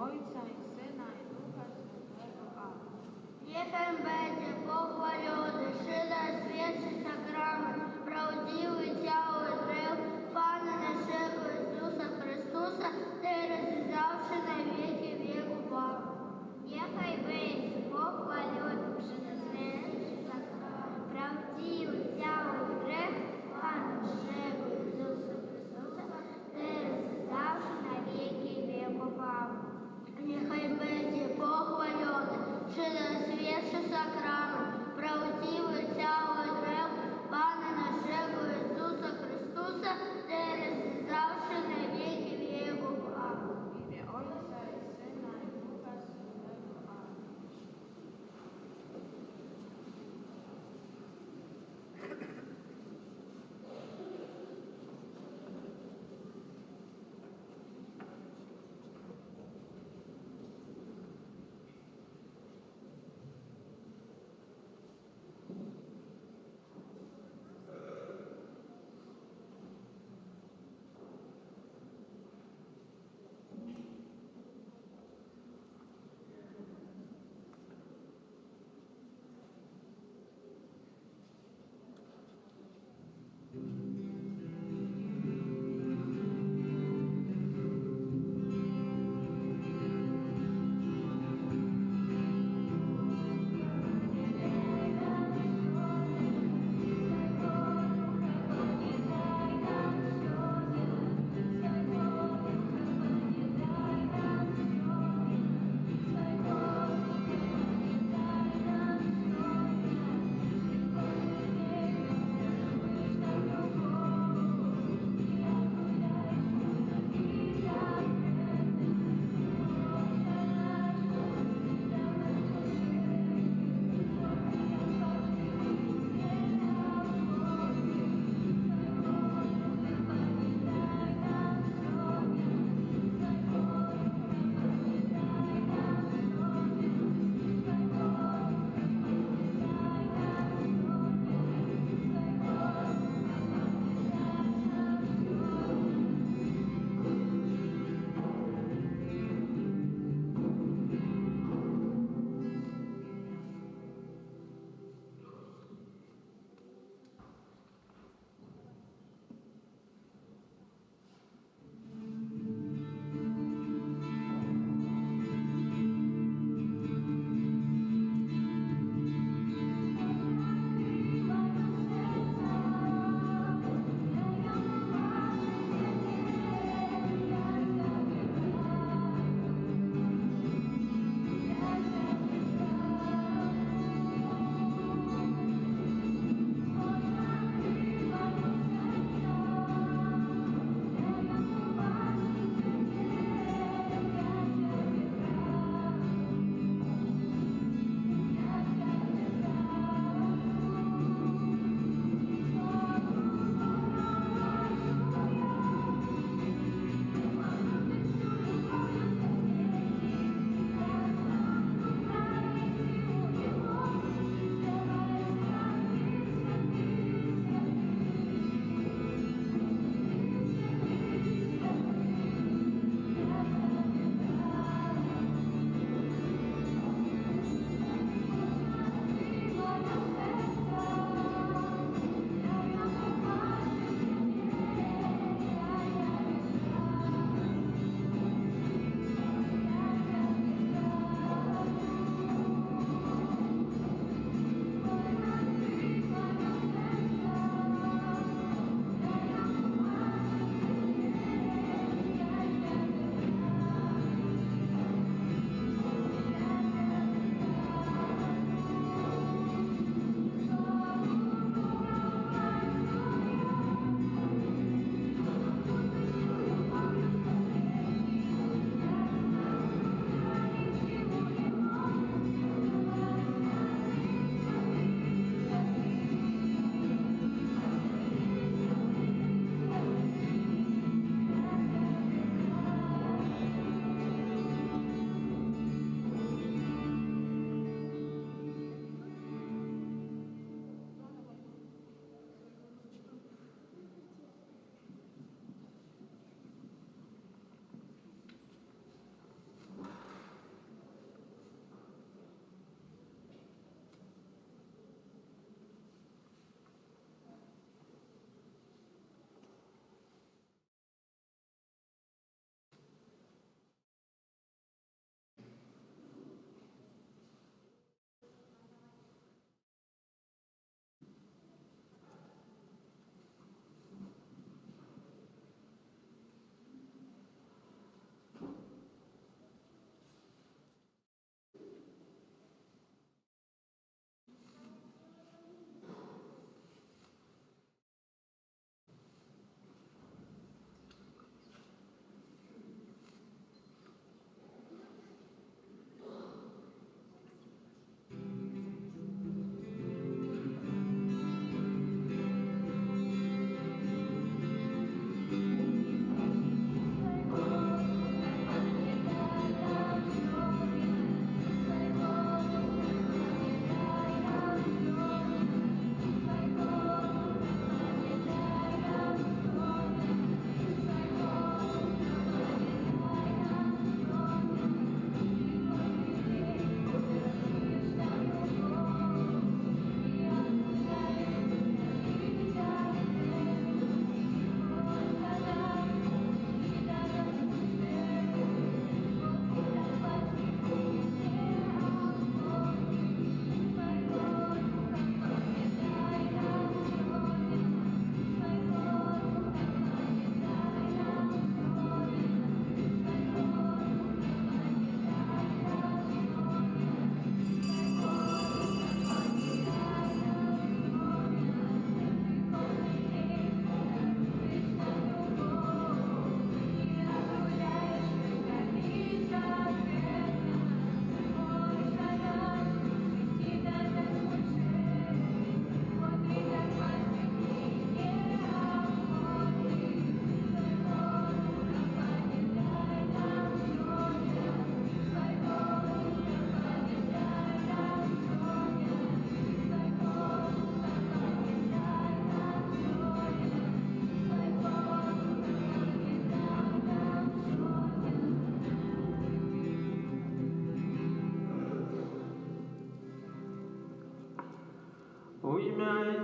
Ojca i Syna i Ducha Świętego. Amen. Niechaj będzie pochwalony, szyda święty sakrament, prawdziwy ciało i krew Pana naszego Jezusa Chrystusa, teraz i zawsze na wieki wieków. Amen. Niechaj będzie pochwalony, szyda święty sakrament, prawdziwy ciało i krew Pana naszego Jezusa Chrystusa, teraz i zawsze na wieki wieków. Amen. Niechaj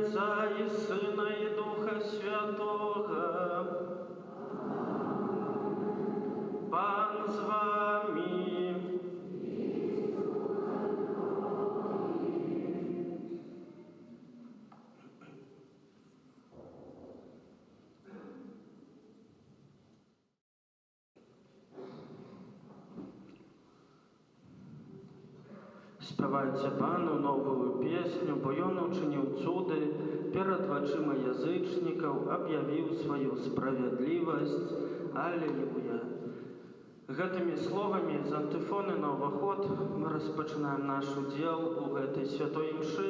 Отца и Сына и Духа Святого. Пан з вами. Спявайце Пану новую песню, бо Ён учыніў цуды перад вачыма язычнікаў, аб'явіў сваю справядлівасць. Аллилуйя! Гэтымі словамі з антыфоны на ўваход мы распачынаем наш удзел у гэтай святой імшы.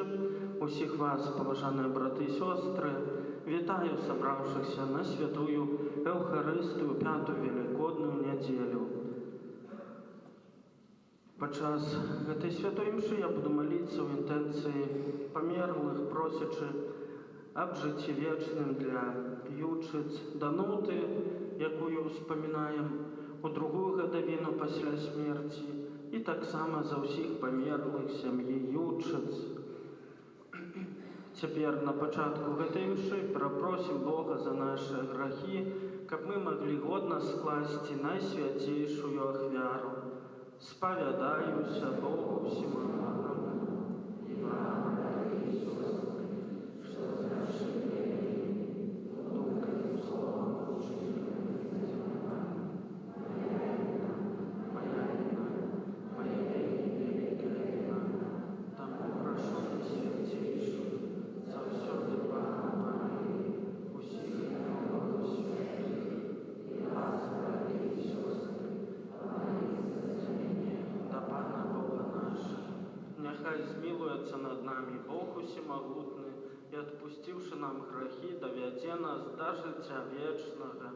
Усіх вас, паважаныя браты і сёстры, вітаю сабраўшыхся на святую Эўхарыстыю, пятую велікодную нядзелю. Падчас гэтай святой імшы я буду маліцца ў інтэнцыі памерлых, просячы аб жыцці вечным для п'ючыц Дануты, якую ўспамінаем у другую гадавіну пасля смерці, і таксама за ўсіх памерлых сям'і ючыц. Цяпер на пачатку гэтай імшы прапросім Бога за нашы грахі, каб мы маглі годна скласці найсвяцейшую ахвяру. Спавядаюся Богу всемогутному и вам, братья и сестры, что совершили думкой, словом, моя великая вина, тому прошу святейшую, за все Пана Марии, усіх новых святых, и вас, братья и сестры, да Пана Бога нашего. Няхай змилуется над нами Бог усемогутный, и, отпустивши нам грехи, доведе нас до життя вечного.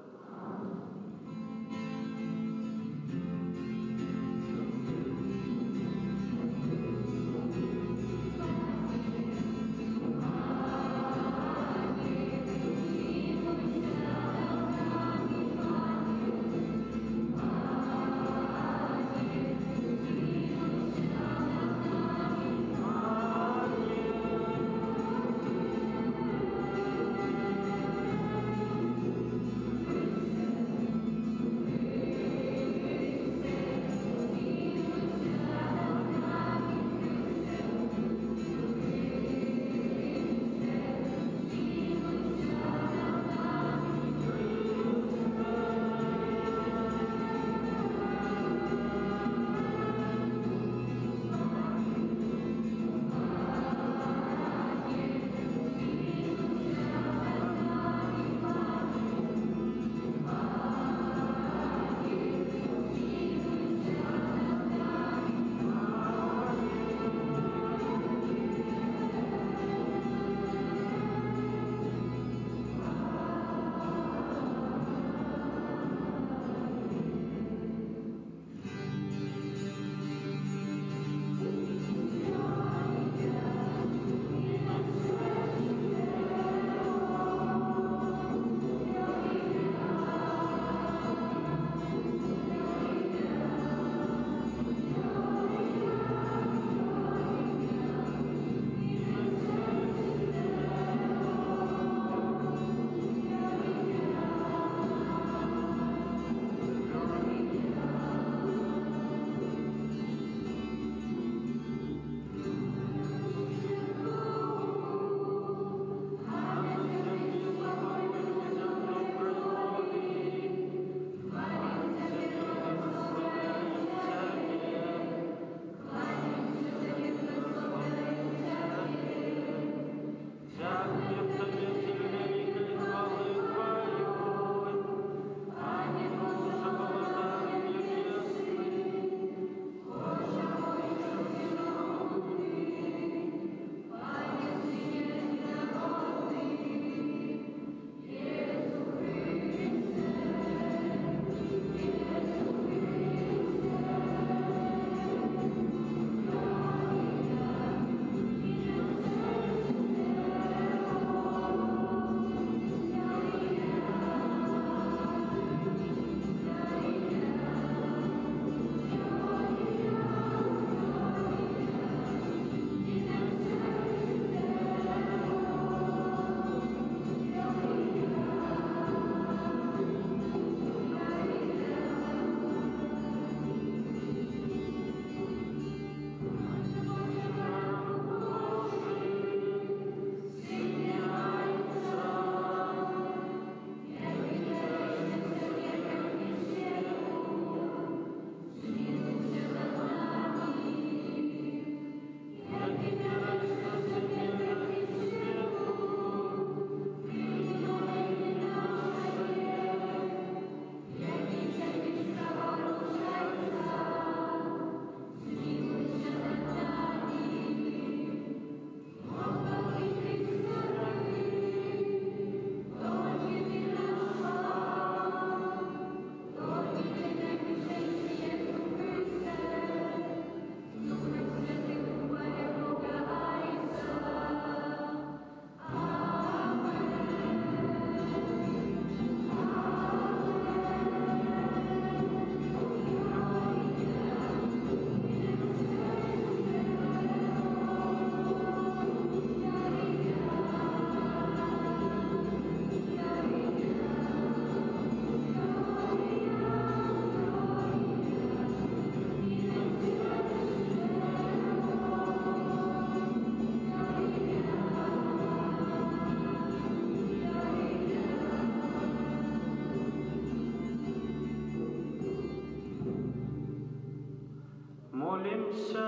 помолімся.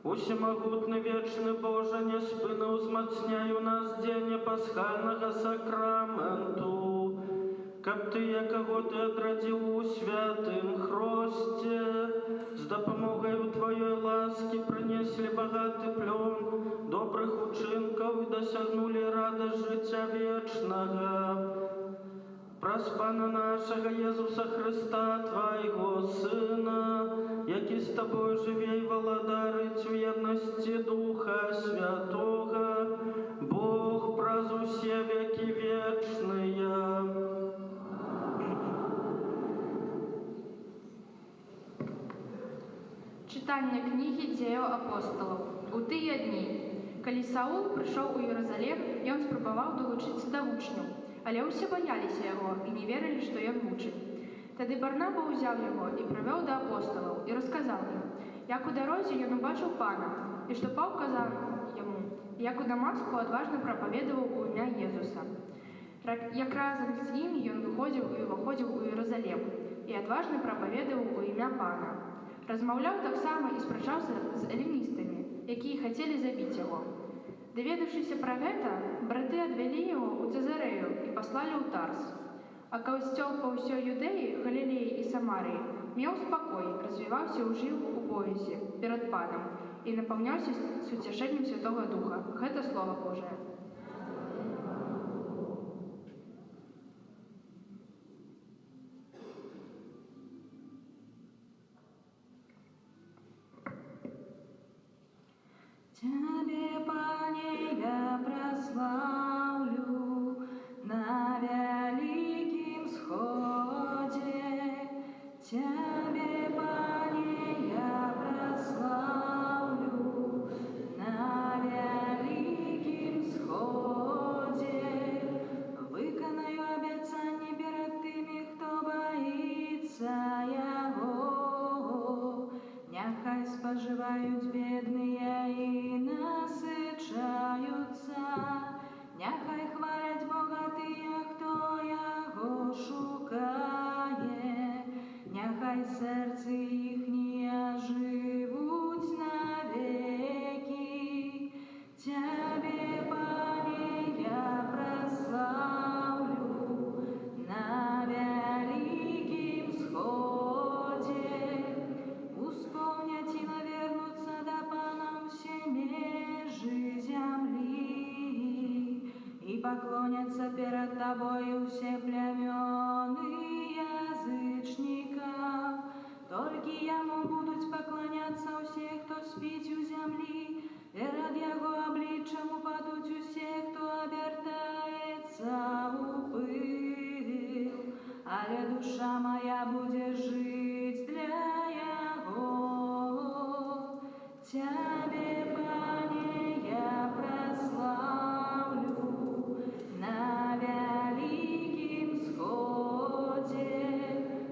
Усемагутны вечны Боже, неспынно узмацняй у нас дзеянне пасхальнага сакраменту, каб ты, якого ты адрадзіў у святым хросце, з дапамогаю тваёй ласкі прынеслі багаты плён добрых учынкаў і дасягнулі радасць жыцця вечнага. Праз Пана нашага Езуса Христа, Твайго Сына, які з Тобою жыве і валадарыць у єдності Духа Святога, Бог праз усе векі вечныя. Читання книги Дзеяў апосталаў. У тыя дні, калі Саул прыйшоў у Єрусалем, ён спрабаваў далучыцца да вучняў, але ўсе баяліся яго і не верылі, што ён вучыць. Тады Барнаба ўзяў яго і прывёў да апосталаў і расказаў ім, як у дарозе ён убачыў Пана, і што паўказаў яму, як у Дамаску адважна прапаведаваў у імя Езуса. Як разам з ім ён выходзіў і ўваходзіў у Єрусалем і адважна прапаведаваў у імя Пана. Размаўляў таксама і спрачаўся з эліністамі, якія хацелі забіць яго. Даведаўшыся пра гэта, браты адвялі яго ў Цезарэю і паслалі ў Тарс. А касцёл па ўсёй Юдэі, Галілеі і Самарыі меў спакой, развіваўся ў жыў у поясе перад Панам і напаўняўся суцяшэннем Святога Духа. Гэта Слова Божае. Тебе, Пане, я прославлю на великим сходе. Тебе, Пане, я прославлю на великим сходе. Виконаю обіцяння перед тими, хто боїться Його. Нехай споживають бідные і насичаються, нехай хвалять Бога тия, хто Його шукає, нехай серце їхнє живуть навеки. Тебе, Пане, я прославлю на великим сходе. Успомнять и навернуться до Пана все межи земли, и поклонятся перед Тобою все племен и язычников. Только Ему будут поклоняться все, кто спит у земли, перед Его обличчям упадут все, кто обертается у пыл. Але душа моя будет жить для Его. Тебе, Пане, я прославлю на великим сходе.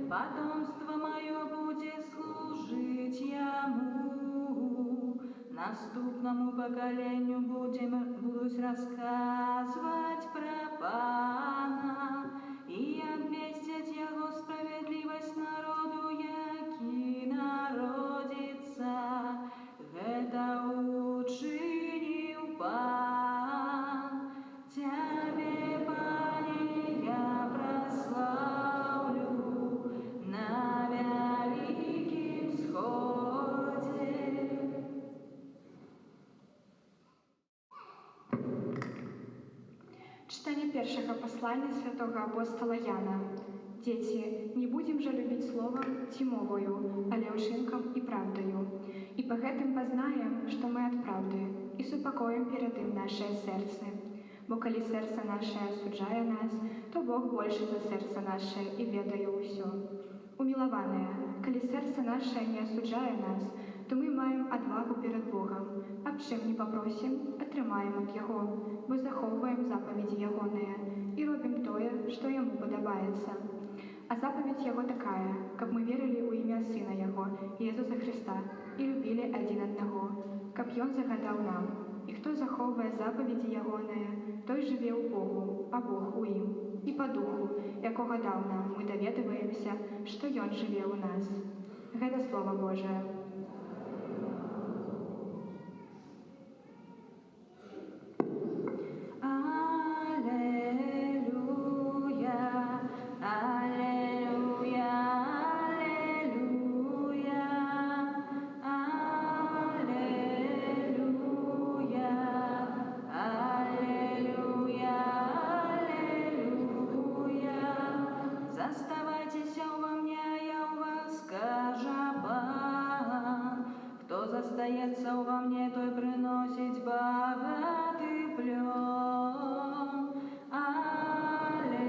Потомство мое будет служить Ему. Наступному поколению будут рассказывать про Пана и обвестять Его справедливость народу, який народится. Это учинил Пан. Тебе, Пане, я прославлю на великим сходе. Читание першого послания святого апостола Яна. Дети, не будем же любить словом тимовою, але учинком и правдою. И по гэтым познаем, что мы от правды, и с упокоем перед им наше сердце. Бо коли сердце наше осуджая нас, то Бог больше за сердце наше и ведаю усё. Умилованное, коли сердце наше не осуджая нас, то мы маем отвагу перед Богом. Об чым не попросим, атрымаем от Яго, бо захоўваем заповеди Ягоныя и робим тое, что Ему подобается. А заповедь Яго такая, каб мы верили у імя Сына Яго, Иисуса Христа, и любили один одного, каб Ён загадал нам. И кто захоўвае заповеди Ягоныя, той живе у Богу, а Бог у ім. И по духу, якога дал нам, мы доведываемся, что Ён живе у нас. Гэта Слова Божае. Аллилуйя, аллилуйя, аллилуйя, аллилуйя, аллилуйя. Заставайтесь во мне, а я у вас, скажа Пан. Кто застається во мне, той приносить богатый плен. Аллилуйя,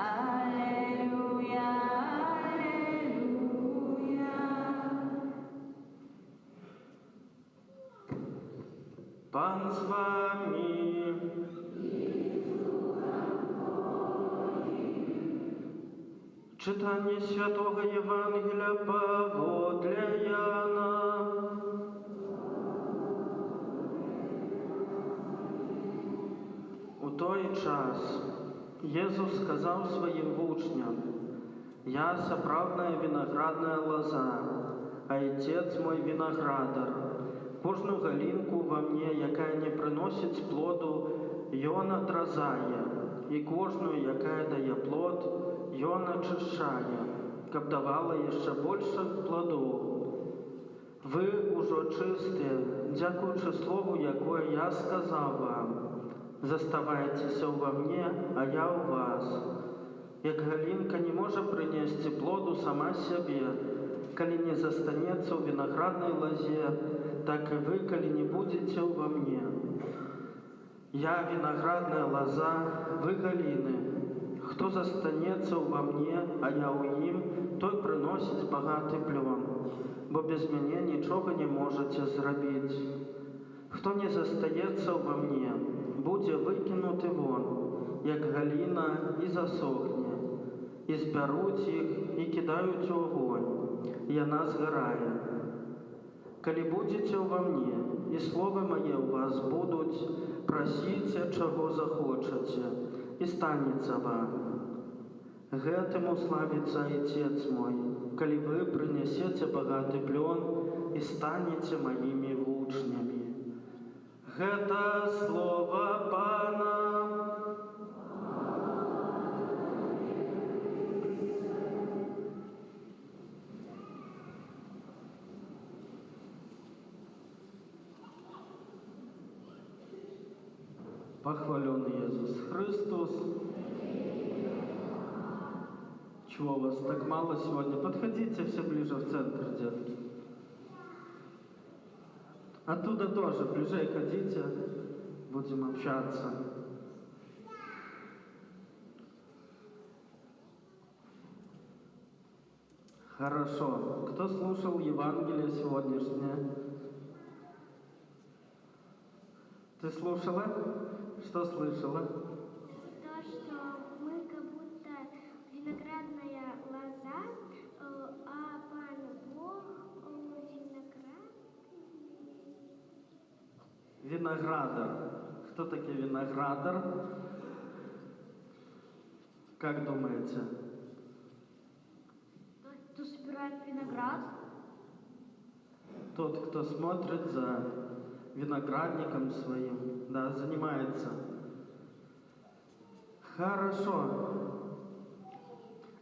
аллилуйя, аллилуйя. Пан з вами. Читание Святого Евангелия поводле Яна. У той час Jesús сказал своим учням: «Я сапраўдная виноградная лоза, а Отец мой виноградар. Кожную галинку во мне, якая не приносит плоду, ён адразае, и кожную, якая дае плод, ён очищає, каб давала яшчэ больше плодов. Вы ужо чистые, дзякуючы слову, якое я сказал вам. Заставайтеся во мне, а я у вас. Як галинка не может принести плоду сама себе, коли не застанется в виноградной лозе, так и вы, коли не будете во мне. Я виноградная лоза, вы галины. Кто застанется во мне, а я у им, той приносит богатый плен, бо без меня ничего не можете зробить. Кто не застається во мне, буде выкинутый вон, як галина, и засохне, и зберуть их, и кидают в огонь, и она сгорает. Коли будете во мне, и слово мое у вас будут, просите, чего захочете, и станется вам. Гэтому славится Отец мой, коли вы принесете богатый плен и станете моими учнями». Гэта слово Пана. Похвален Иисус Христос. Чего вас так мало сегодня? Подходите все ближе в центр, детки. Оттуда тоже ближе ходите, будем общаться. Хорошо. Кто слушал Евангелие сегодняшнее? Ты слушала? Что слышала? То, что мы как будто виноградная лоза, а Пан Бог виноград. Виноградар. Кто такие виноградар? Как думаете? Тот, кто собирает виноград. Тот, кто смотрит за виноградником своим, да, занимается. Хорошо.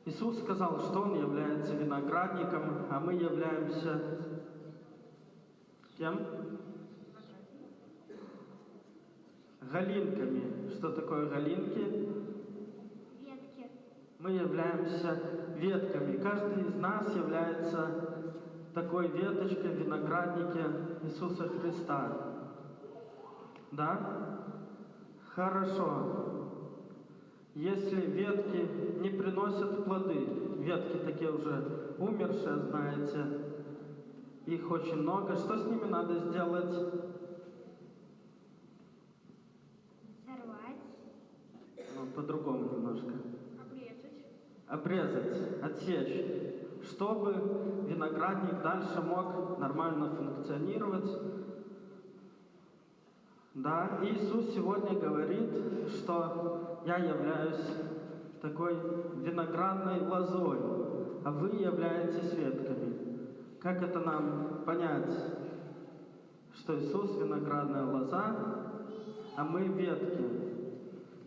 Иисус сказал, что Он является виноградником, а мы являемся кем? Галинками. Что такое галинки? Ветки. Мы являемся ветками. Каждый из нас является такой веточкой в винограднике Иисуса Христа. Да? Хорошо. Если ветки не приносят плоды, ветки такие уже умершие, знаете, их очень много, что с ними надо сделать? Сорвать. Ну, по-другому немножко. Обрезать. Обрезать, отсечь, чтобы виноградник дальше мог нормально функционировать. Да, Иисус сегодня говорит, что я являюсь такой виноградной лозой. а вы являетесь ветками. Как это нам понять, что Иисус виноградная лоза, а мы ветки?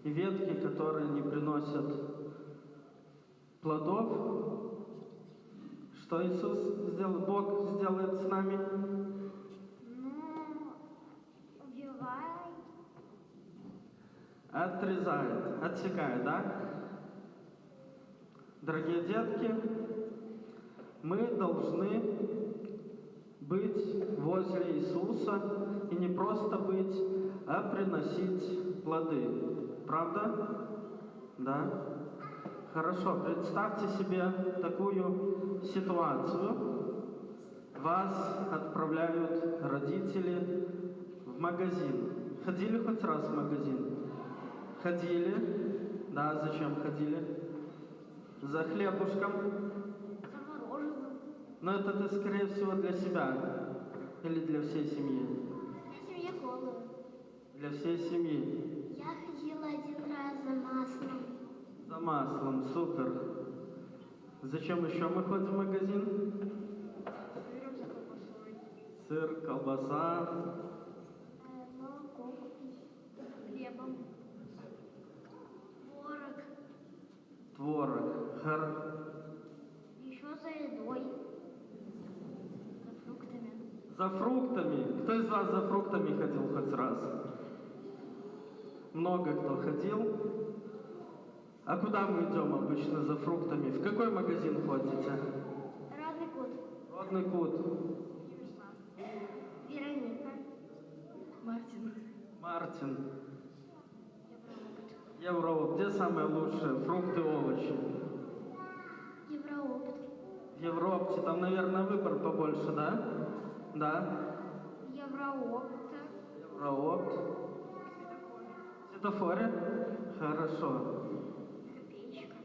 И ветки, которые не приносят плодов, что Иисус сделал, Бог сделает с нами? Ну, убивай. Отрезает, отсекает, да? Дорогие детки, мы должны быть возле Иисуса и не просто быть, а приносить плоды. Правда? Да? Хорошо, представьте себе такую ситуацию. Вас отправляют родители в магазин. Ходили хоть раз в магазин? Ходили. Да, зачем ходили? За хлебушком. За мороженым. Но это ты, скорее всего, для себя или для всей семьи? Для семьи голую. Для всей семьи. Я ходила один раз за маслом. За маслом, супер. Зачем еще мы ходим в магазин? Сыром за колбасой. Сыр, колбаса, Молоко купить. Хлебом. Творог. творог. Еще за едой. За фруктами. За фруктами. Кто из вас за фруктами ходил хоть раз? Много кто ходил. А куда мы идем обычно за фруктами? В какой магазин ходите? Родный кот. Родный кут. Вероника. Мартин. Евроопт. Где самые лучшие фрукты, овощи? Евроопт. В Европте. Там, наверное, выбор побольше, да? Да? Евроопт. Евроопт. В светофоре? Хорошо. Копеечка.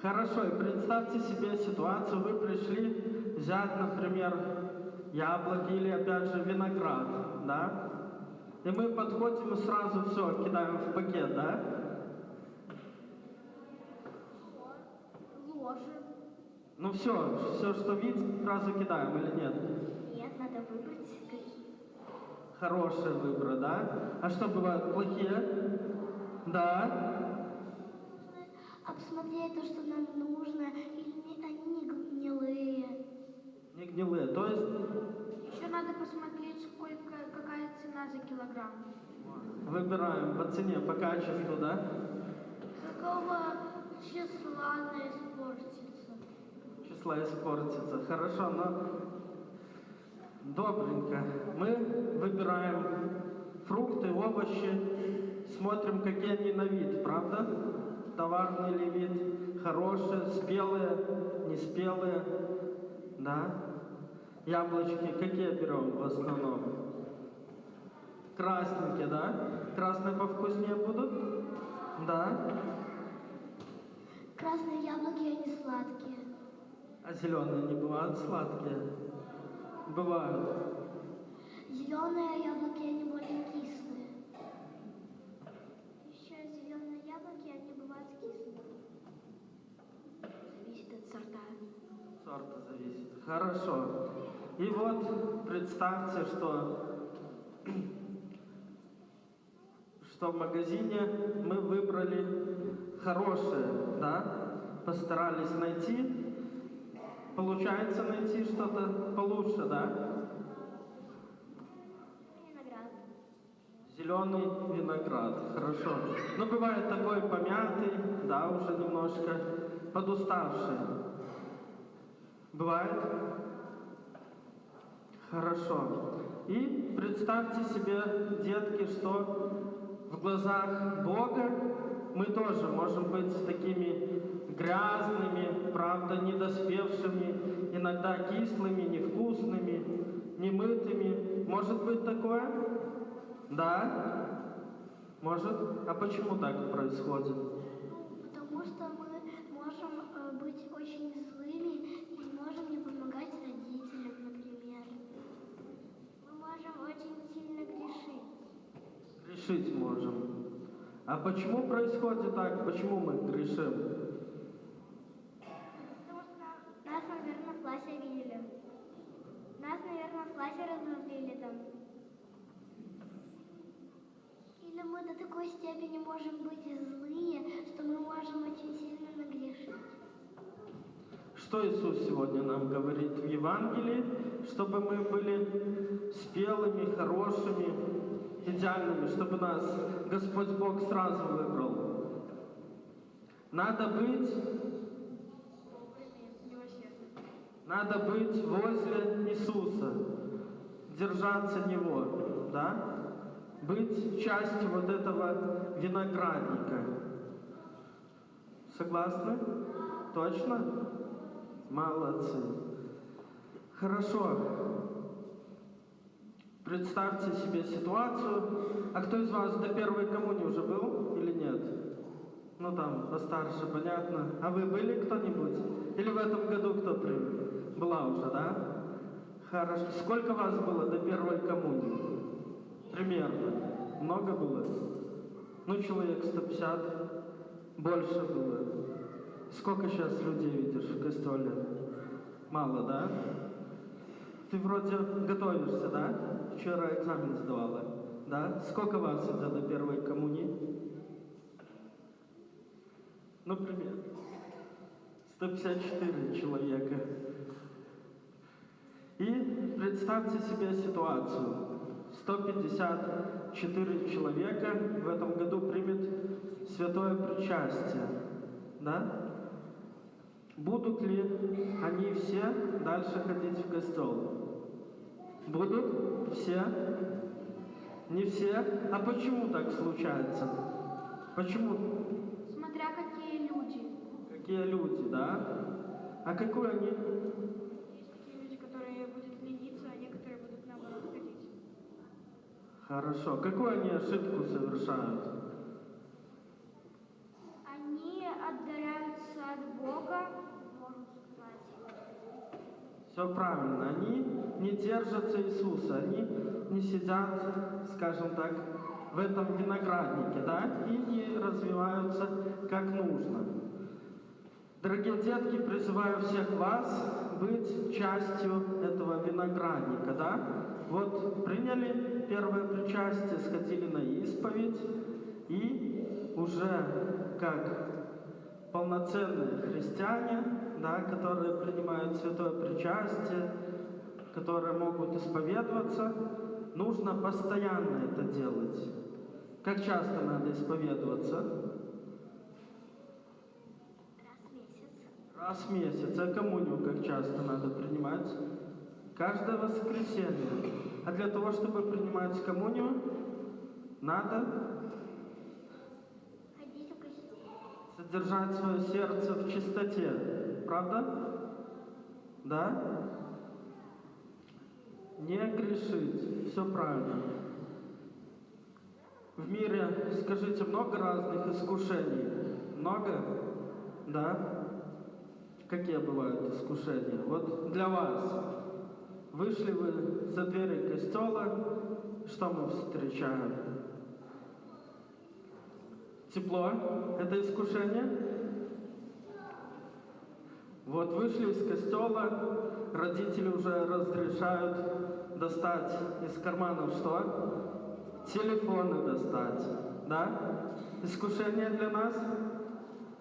Хорошо, и представьте себе ситуацию, вы пришли взять, например, яблоки или, опять же, виноград, да? И мы подходим и сразу все кидаем в пакет, да? Ложи. Ну все, что видим, сразу кидаем или нет? Нет, надо выбрать какие. Хорошие выборы, да? А что бывают плохие? Да? Обсмотреть то, что нам нужно, или они не гнилые. Не гнилые, то есть Еще надо посмотреть, какая цена за килограмм. выбираем по цене, по качеству, да? Какого числа она испортится? Числа испортится. Хорошо, но добренько. Мы выбираем фрукты, овощи, смотрим, какие они на вид, правда? Товарный ли вид, хорошие, спелые, неспелые, да? Яблочки какие берем в основном? Красненькие, да? Красные повкуснее будут? Да? Красные яблоки, они сладкие. А зеленые не бывают сладкие? Бывают. Зеленые яблоки, они более кислые. Еще зеленые яблоки, они бывают кислые. Зависит от сорта. Сорта зависит. Хорошо. И вот представьте, что в магазине мы выбрали хорошее, да? Постарались найти. Получается найти что-то получше, да? Виноград. Зеленый виноград. Хорошо. Но бывает такой помятый, да, уже немножко подуставший. Бывает? Хорошо. И представьте себе, детки, что в глазах Бога мы тоже можем быть такими грязными, правда, недоспевшими, иногда кислыми, невкусными, немытыми. Может быть такое? Да? Может? А почему так происходит? Потому что мы можем быть очень злыми и можем не помогать родителям, например. Мы можем очень сильно грешить. Грешить можем. А почему происходит так? Почему мы грешим? классе видели. Нас, наверное, в классе разозлили там. Или мы до такой степени можем быть злые, что мы можем очень сильно нагрешить. Что Иисус сегодня нам говорит в Евангелии? Чтобы мы были спелыми, хорошими, идеальными, чтобы нас Господь Бог сразу выбрал. Надо быть возле Иисуса, держаться Него, да? Быть частью вот этого виноградника. Согласны? Точно? Молодцы. Хорошо. Представьте себе ситуацию. А кто из вас до первой коммунии уже был или нет? Ну там, постарше, понятно. А вы были кто-нибудь? Или в этом году кто принял? Была уже, да? Хорошо. Сколько вас было до первой коммунии? Примерно. Много было? Ну, человек 150. Больше было. Сколько сейчас людей видишь в костеле? Мало, да? Ты вроде готовишься, да? Вчера экзамен сдавала, да? Сколько вас идет до первой коммунии? Ну, примерно. 154 человека. И представьте себе ситуацию. 154 человека в этом году примет святое причастие, да? Будут ли они все дальше ходить в костел? Будут? Все? Не все? А почему так случается? Почему? Смотря какие люди. Какие люди, да? А какой они? Есть такие люди, которые будут лениться, а некоторые будут наоборот ходить. Хорошо. Какую они ошибку совершают? Они отдаляются от Бога, можно сказать. Все правильно. Они не держатся Иисуса. Они не сидят, скажем так, в этом винограднике, да? И не развиваются как нужно. Дорогие детки, призываю всех вас быть частью этого виноградника, да? Вот приняли первое причастие, сходили на исповедь, и уже как полноценные христиане, да, которые принимают святое причастие, которые могут исповедоваться, нужно постоянно это делать. Как часто надо исповедоваться? Раз в месяц. А коммунию как часто надо принимать? Каждое воскресенье. А для того, чтобы принимать коммунию, надо Ходить в костел. содержать свое сердце в чистоте. Правда? Да? Не грешить. Все правильно. В мире, скажите, много разных искушений? Много? Да? Какие бывают искушения? Вот для вас. Вышли вы за двери костела, что мы встречаем? Тепло – это искушение? Вот вышли из костела, родители уже разрешают достать из карманов что? Телефоны достать, да? Искушение для нас?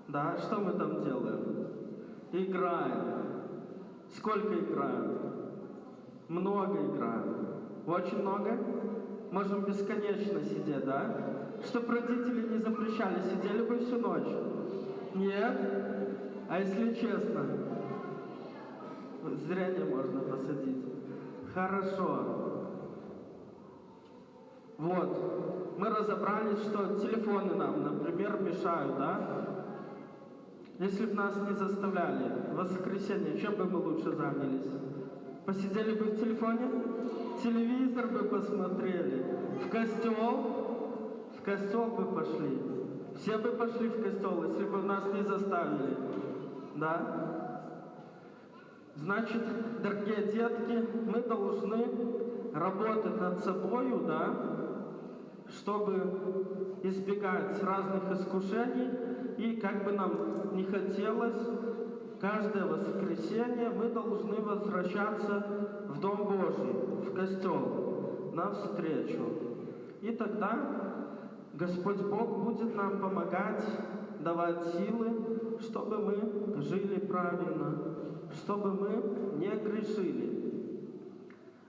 Да, что мы там делаем? Играем. Сколько играем? Много играем. Очень много? Можем бесконечно сидеть, да? Чтоб родители не запрещали, сидели бы всю ночь? Нет? А если честно? Зрение можно посадить. Хорошо. Вот. Мы разобрались, что телефоны нам, например, мешают, да? Если бы нас не заставляли в воскресенье, чем бы мы лучше занялись? Посидели бы в телефоне? Телевизор бы посмотрели? В костел? В костел бы пошли? Все бы пошли в костел, если бы нас не заставили. Да? Значит, дорогие детки, мы должны работать над собою, да, чтобы избегать разных искушений, и как бы нам не хотелось, каждое воскресенье мы должны возвращаться в Дом Божий, в костел, навстречу. И тогда Господь Бог будет нам помогать, давать силы, чтобы мы жили правильно, чтобы мы не грешили.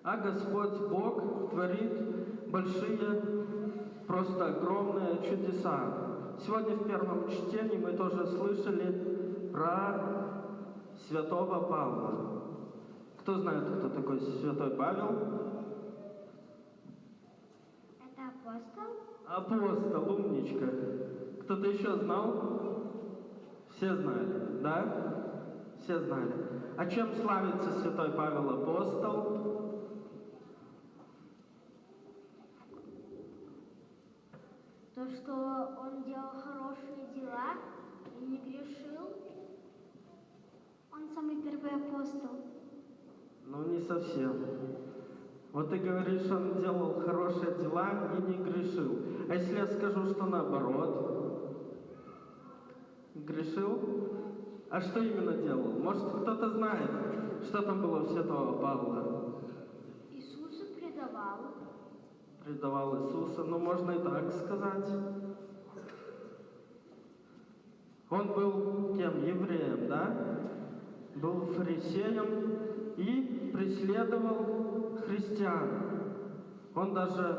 А Господь Бог творит большие, просто огромные чудеса. Сегодня в первом чтении мы тоже слышали про святого Павла. Кто знает, кто такой святой Павел? Это апостол? Апостол, умничка. Кто-то еще знал? Все знали, да? Все знали. А чем славится святой Павел апостол? То, что он делал хорошие дела и не грешил. Он самый первый апостол. Ну, не совсем. Вот ты говоришь, он делал хорошие дела и не грешил. А если я скажу, что наоборот? Грешил? А что именно делал? Может, кто-то знает, что там было у святого Павла? Иисуса предавал. Предавал Иисуса, ну можно и так сказать. Он был кем? Евреем, да? Был фарисеем и преследовал христиан. Он даже,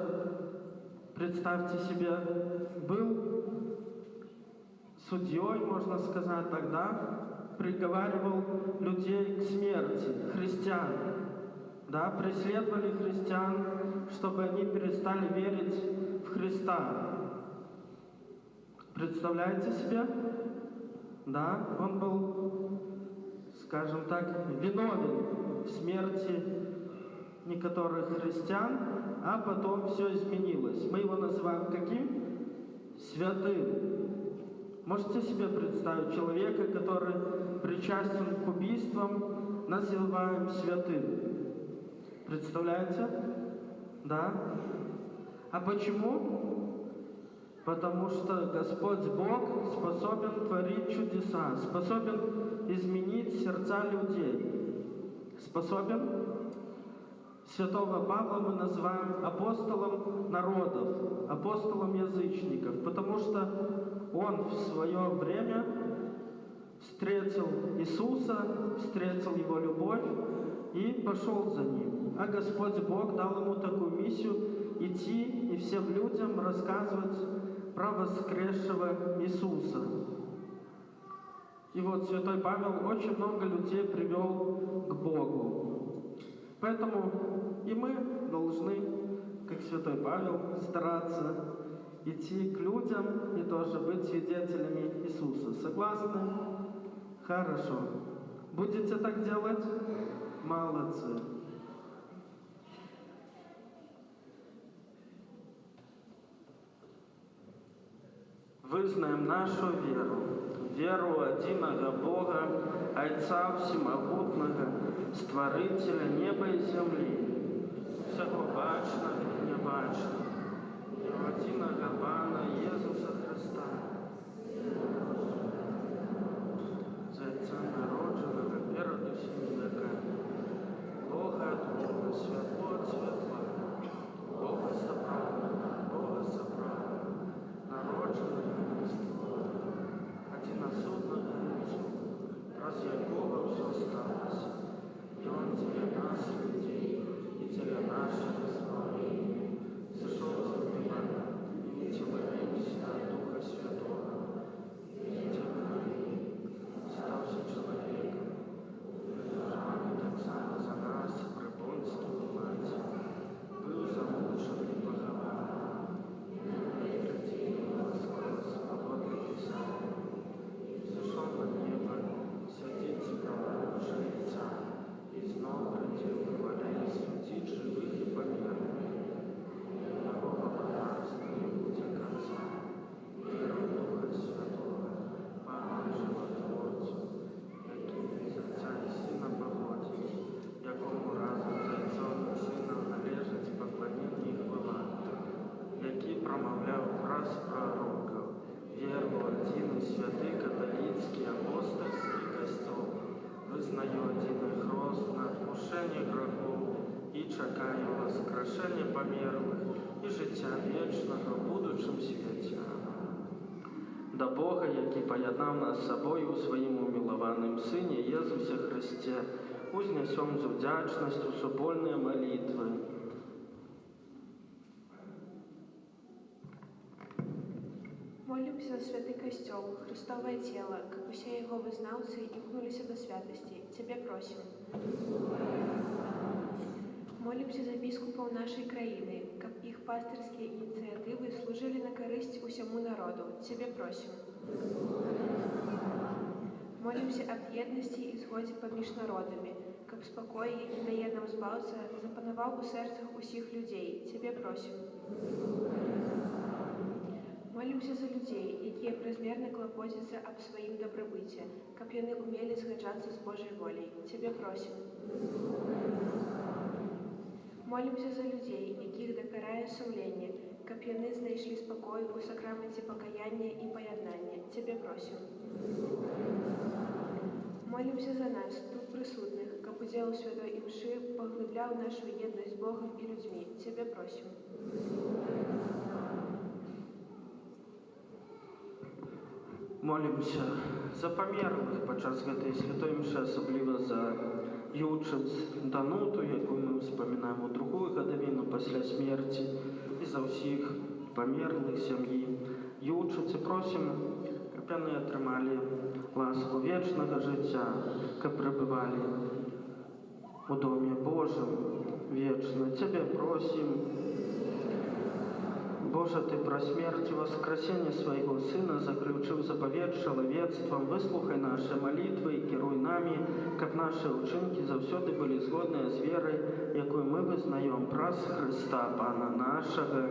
представьте себе, был судьей, можно сказать, тогда, приговаривал людей к смерти, христиан. Да, преследовали христиан, чтобы они перестали верить в Христа. Представляете себе? Да, он был, скажем так, виновен в смерти некоторых христиан, а потом все изменилось. Мы его называем каким? Святым. Можете себе представить человека, который причастен к убийствам, называем святым? Представляете? Да? А почему? Потому что Господь Бог способен творить чудеса, способен изменить сердца людей. Способен? Святого Павла мы называем апостолом народов, апостолом язычников, потому что он в свое время встретил Иисуса, встретил Его любовь и пошел за Ним. А Господь Бог дал ему такую миссию идти и всем людям рассказывать про воскресшего Иисуса. И вот святой Павел очень много людей привел к Богу. Поэтому и мы должны, как святой Павел, стараться идти к людям и тоже быть свидетелями Иисуса. Согласны? Хорошо. Будете так делать? Молодцы. Вызнаем нашу веру, веру одиного Бога, Отца Всемогутного, Створителя неба и земли, всего бачного и небачного, и одиного Пана Иисуса Христа, за Отца народженного перед всеми веками, Бога от Бога, светло от светла, Бога соправленного, Бога соправленного, народженного одиносудного лицо, разве Бога все осталось, и Он для нас, людей, и для нашего избавления, сошел с неба, и не человек Духа Святого, памерлых і жыцця вечнага ў будучым свеце. Да Бога, які паяднаў нас з сабою ў сваім умілаваным Сыне Езусе Христе, узнясём з удзячнасцю супольныя малітвы. Молімся за святы касцёл, Христовае цело, каб усе яго вызнаўцы імкнуліся да святасці. Цябе просім. Молімся за біскупаў нашай краіны, каб іх пастырскія ініцыятывы служылі на карысць усяму народу. Цябе просім. Молімся аб еднасці і згодзе паміж народамі, каб спакой, які дае нам збаўца, запанаваў у сэрцах усіх людзей. Цябе просім. Молімся за людзей, якія празмерна клапоцяцца аб сваім дабрабыце, каб яны ўмелі згаджацца з Божай воляй. Цябе просім. Молімся за людзей, якіх дакарае сумленне, каб яны знайшлі спакой у сакраменце пакаяння і паяднання. Цябе просім. Молімся за нас, тут прысутных, каб удзел у святой імшы паглыбляў нашу еднасць з Богам і людзьмі. Цябе просім. Молімся за памерлых падчас гэтай святой імшы, асабліва за Ючыц Дануту, якую мы ўспамінаем у другую гадавіну пасля смерці, і за ўсіх памерлых сям'і Ючыц. І просім, каб яны атрымалі ласку вечнага жыцця, каб пребывалі у доме Божым вечна. Цябе просім. Боже, Ты пра смерць і воскресенне свайго Сына заключыў запавет чалавецтвам. Выслухай нашы малітвы і кіруй намі, каб нашы ўчынкі заўсёды былі згодныя з верай, якую мы вызнаём праз Хрыста, Пана нашага.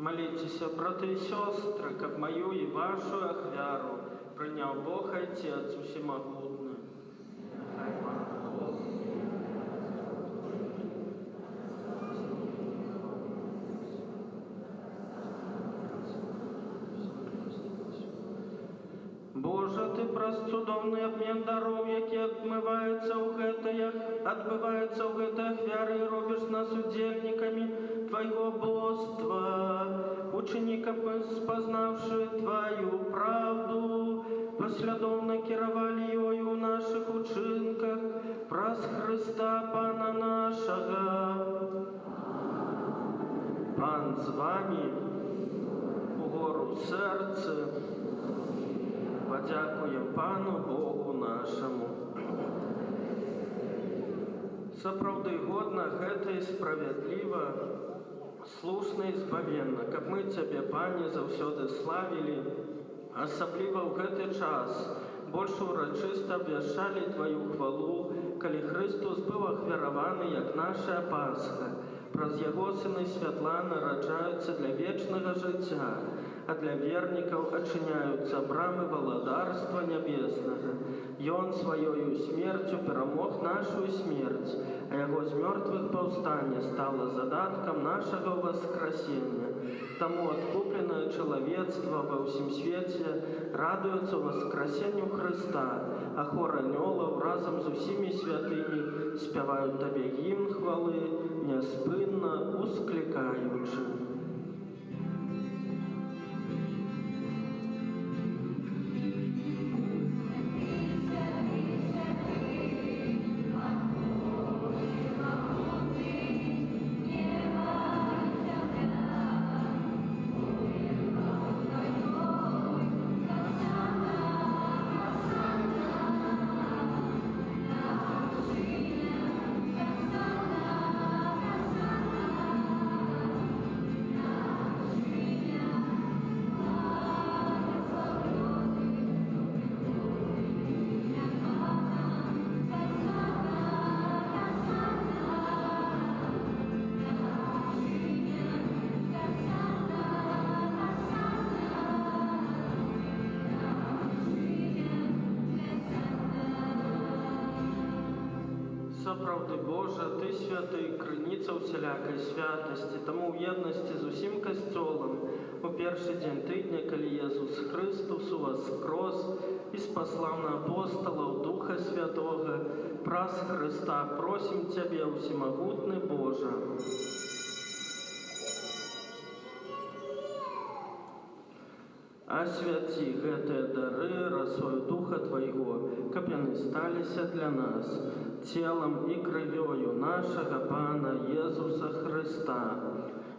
Моліцеся, брати і сестри, каб мою і вашу ахвяру прийняв Бог Отець Усемогутний. Нехай Пан Бог. Боже, Ты праз цудоўны абмен дароў, які адбываецца ў гэтай ахвяры і робіш нас удзельнікамі Твайго боства. Учыні, каб мы, спазнаўшы Твою правду, паслядоўна кіравалі ёю ў нашых учынках праз Хрыста, Пана нашага. Пан з вамі, угору сэрцы, подякуем Пану Богу нашему. Сапраўды годна гэта і справядліва, слушна і збавенна, каб мы Цябе, Пане, заўсёды славілі, асабліва ў гэты час больш урачыста абвяшчалі Тваю хвалу, калі Христос быў ахвяраваны як наша Пасха. Праз Яго Сыны святла нараджаюцца для вечнага жыцця, а для вернікаў адчыняюцца брамы валадарства нябеснага. Ён сваёю смерцю перамог нашу смерць, а Яго з мёртвых паўстанне стала задаткам нашага воскресення. Таму адкупленае чалавецтва ва ўсім свеце радуецца воскресенню Хрыста, а хор анёлаў разам з усімі святымі спяваюць Табе гімн хвалы, няспынна усклікаючы. Сапраўды Божа, Ты святы, крыніца ўсялякай святасці, таму ў еднасці з усім касцёлам у першы дзень тыдня, калі Езус Христус уваскрос і спаслаў на апосталаў Духа Святога, праз Христа просім Цябе, усемагутны Божа. Асвяці гэтыя дары расою Духа Твайго, каб яны сталіся для нас целам і крывёю нашага Пана Езуса Христа.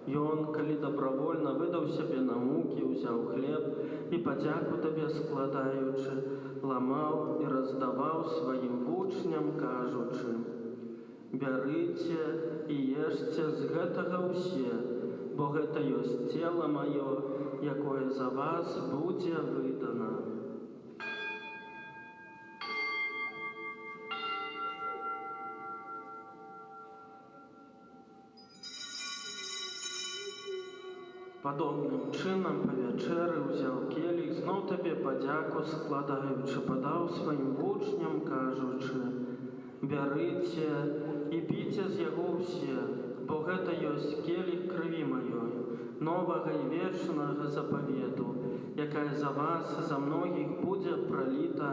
Ён, калі добровольна выдаў сябе на мукі, узяў хлеб і падзяку Табе складаючы, ламаў і раздаваў сваім вучням, кажучы: «Бярыце і ешце з гэтага ўсе, бо гэта ёсць цела маё, якое за вас будзе выдана». Падобным чынам па вячэры ўзяў келіх, зноў Табе падзяку складаючы, падаў сваім вучням, кажучы: «Бярыце і піце з яго ўсе, бо гэта ёсць келіх крыві маёй, новага і вечнага запавету, якая за вас, за многіх будзе праліта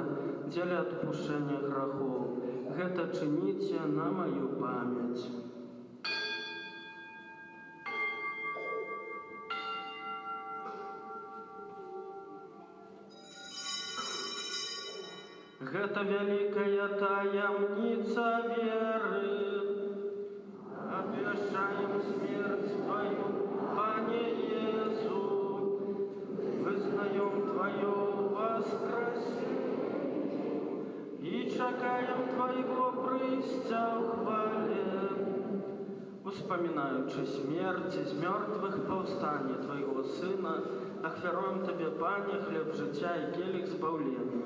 дзеля адпушчэння грахоў. Гэта чыніце на маю памяць». Гэта вялікая таямніца веры. Абвяшчаем смерць Твою, Пане Езу, вызнаем Твое воскресение и чакаем Твоего прыйсця ў хвале. Успамінаючы смерць з мёртвых паўстанне Твайго Сына, ахвяруем Табе, Пане, хлеб жыцця і келіх збаўлення.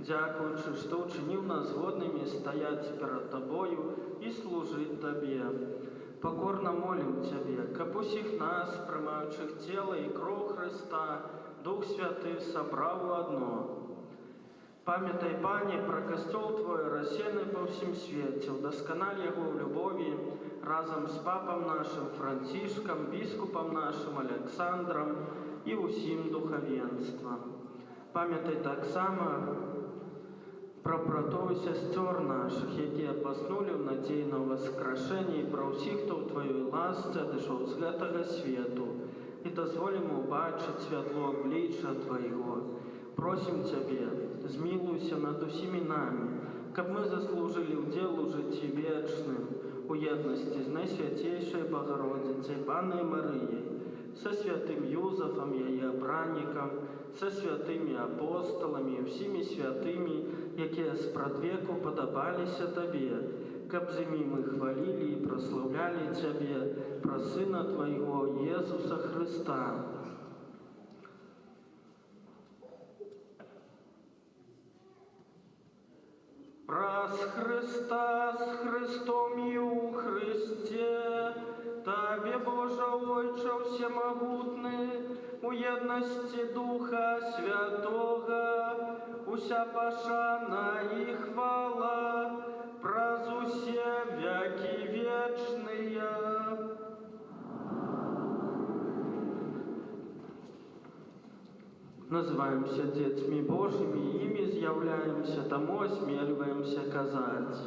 Дзякуючы, што ўчыніў нас годнымі стаяць перад Табою і служыць Табе. Пакорна молім Цябе, каб усіх нас, прымаючых цела і кроў Христа, Дух Святы сабраў у адно. Памятай, Пане, пра касцёл Твой, рассеяны па ўсім свеце, удасканаль яго ў любові разам з папам нашым Францішкам, біскупам нашым Александрам і ўсім духавенствам. Памятай таксама пра братоў і сясцёр нашых, якія паснулі ў надзеі на ўваскрашэнне, і пра ўсіх, хто ў Тваёй ласцы адышоў з гэтага свету, і дазволім убачыць святло аблічча Твайго. Просім Цябе, змілуйся над усімі намі, каб мы заслужылі ўдзел у жыцці вечным, у еднасці з Найсвяцейшай Багародзіцай Паннай Марыяй, са святым Юзафам, яе абраннікам, са святымі апосталамі і ўсімі святымі, якія спрадвеку падабаліся Табе, каб з імі мы хвалілі і праслаўлялі Цябе праз Сына Твайго Езуса Христа. Праз Христа, з Христом і у Христе, Табе, Божа Ойче всемогутний, у єдності Духа Святого, уся пошана і хвала, праз усе веки вечные. Называемся детьми Божьими, ими з'являемся, тому осмеливаемся казать.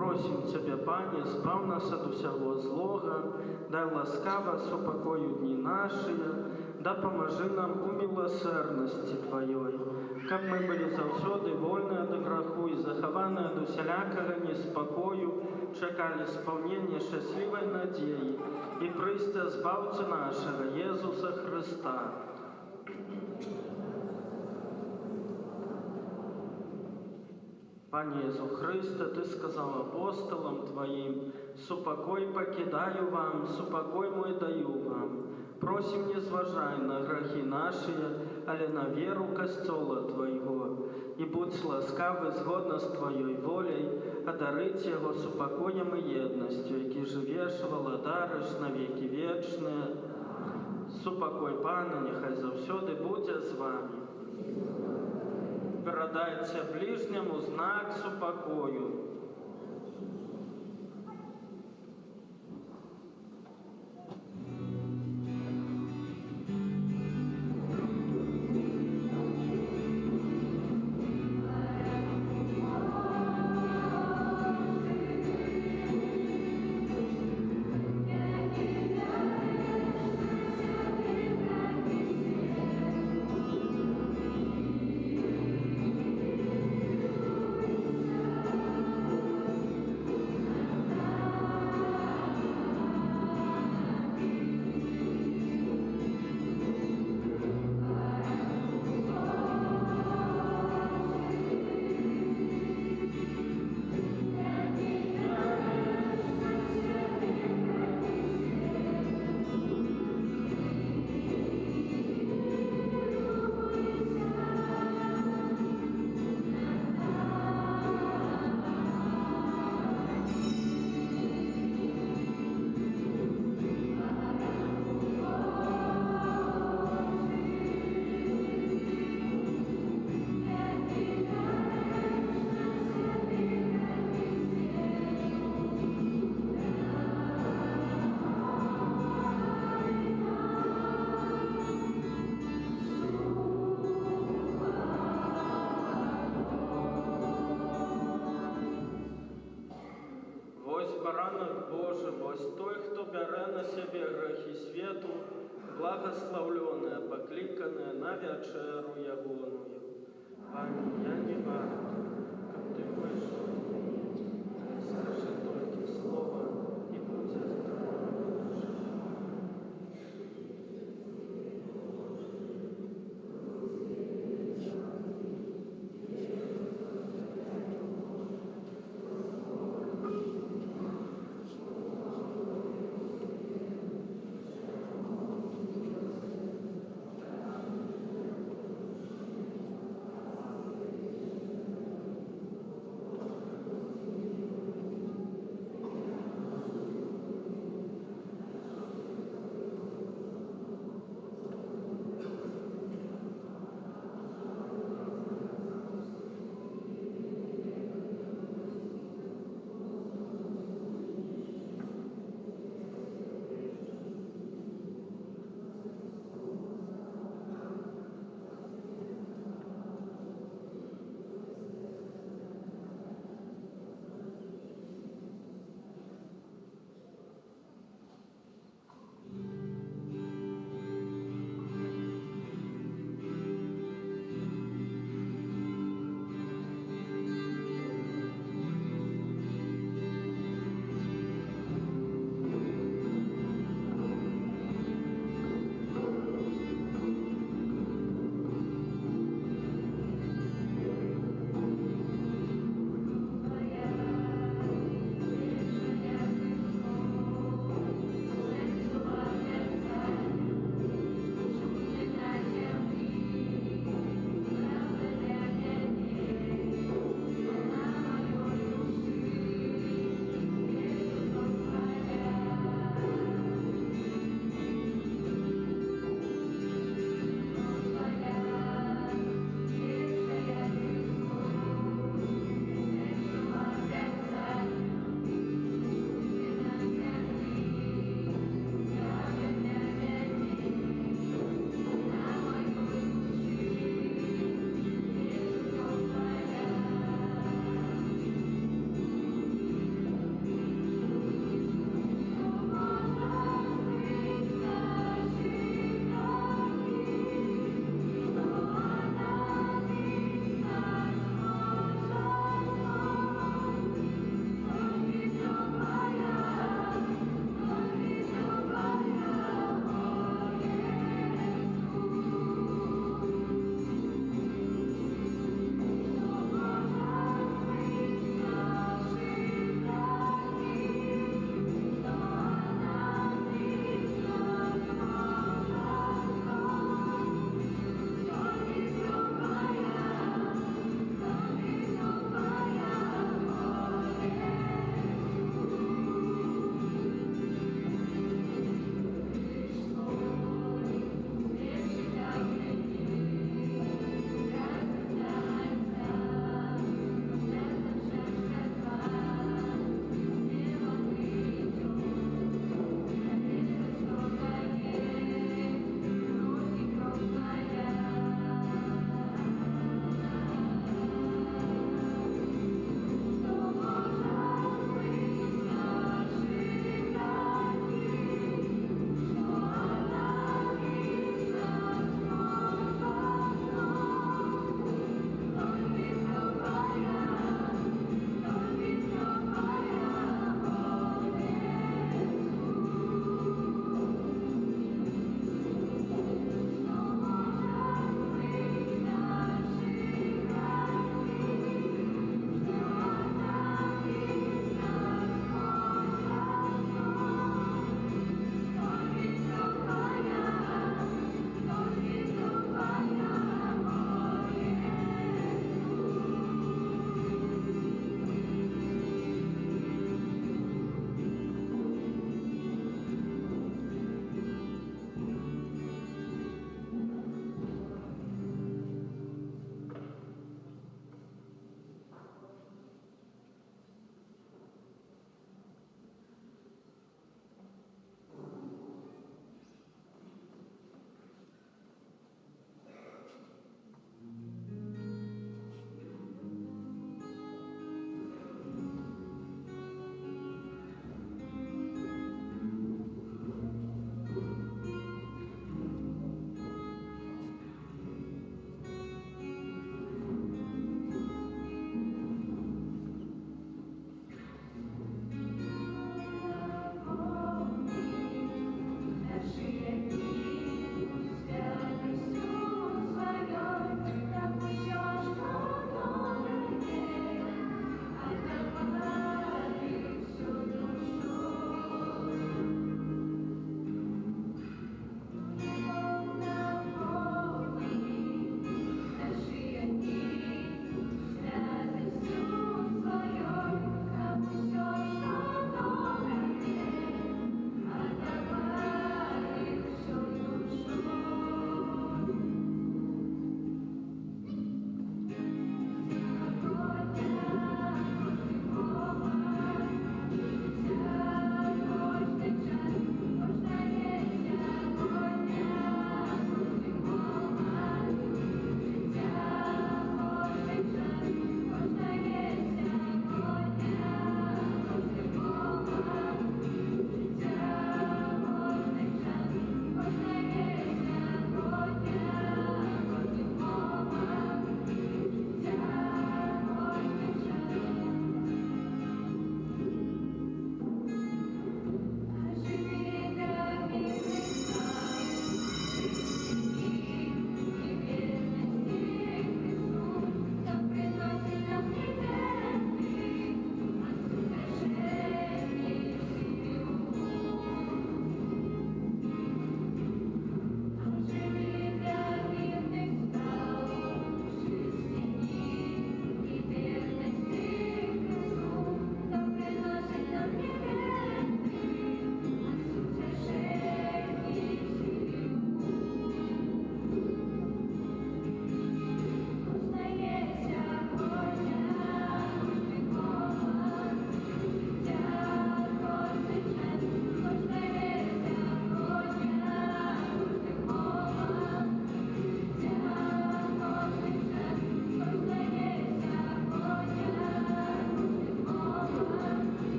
Просім Цябе, Пане, збав нас ад усяго злога, дай ласкава супакою дні нашыя, дапамажы нам у міласэрнасці Тваёй, каб мы былі заўсёды вольныя ад граху і захаваныя ад усялякага неспакою, чакалі спаўнення шчаслівай надзеі і прыйсця збаўцы нашага Езуса Хрыста. Пане Езу Христе, Ты сказал апостолам Твоим: «Супокой покидаю вам, супокой мой даю вам». Просим, не зважай на грахи наши, але на веру костёла Твоего, и будь ласкавы згодно с Твоей волей, одарить его супокоем и едностью, які живеш, владариш на веки вечные. Супокой Пана, нехай завсёды буде з вами. Передайте ближнему знак супокою. Баранок Божий, ось той, хто бере на себе грехи світу, благословлене, покликане на вечеру ягоную. Пане, я не варт, как Ты вышел, скажи только слово, и будет здорово.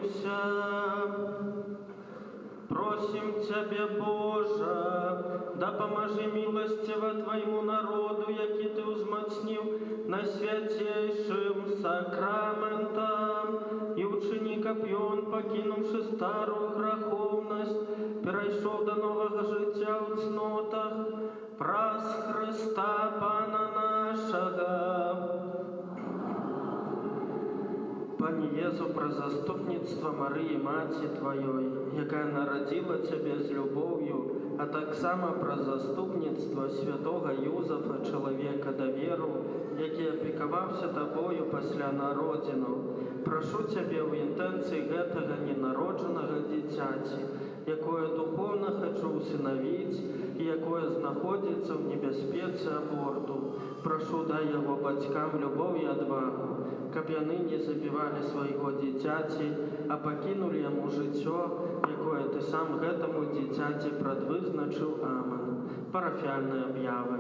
молимся. Просим Тебя, Боже, да поможи милостиво Твоему народу, який Ты узмацнил найсвятейшим сакраментом, и учини, каб он, покинувши старую греховность, перейшов до нового життя у цнотах, праз Христа Пана нашого. Пані Єзу, про заступництво Марії, Маті Твоєї, яка народила Тебе з любов'ю, а так само про заступництво святого Юзефа, чоловіка довіру, який опікувався Тобою після народину. Прошу Тебе в інтенції гэтага ненародженого дитяті, якое духовно хочу усиновить і якое знаходиться в небезпеці аборту. Прошу, дай його батькам любов і одвагу, каб яны не забивали свайго дзіцяці, а пакінулі яму жыццё, якое Ты сам гэтаму дзіцяці прадвызначыў. Аман. Парафіяльныя аб'явы.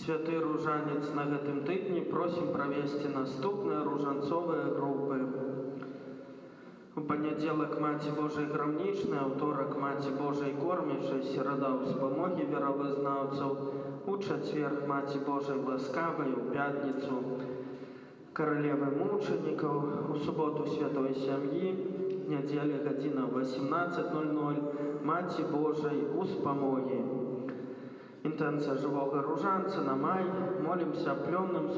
Святы ружанец, на гэтым тыдні просім правесці наступныя ружанцовыя групы. У панядзелак Маці Божай Грамнічнай, аўторак Маці Божай Кормячай, серада ўспамогі веравызнаўцаў, у чацверг Маці Божай Ласкавай, у пятніцу Каралевы мучанікаў, у суботу Святой Сям'і, нядзеля гадзіна 18:00, Маці Божай Успамогі. Інтэнцыя жывога ружанца на май. Молімся о плённым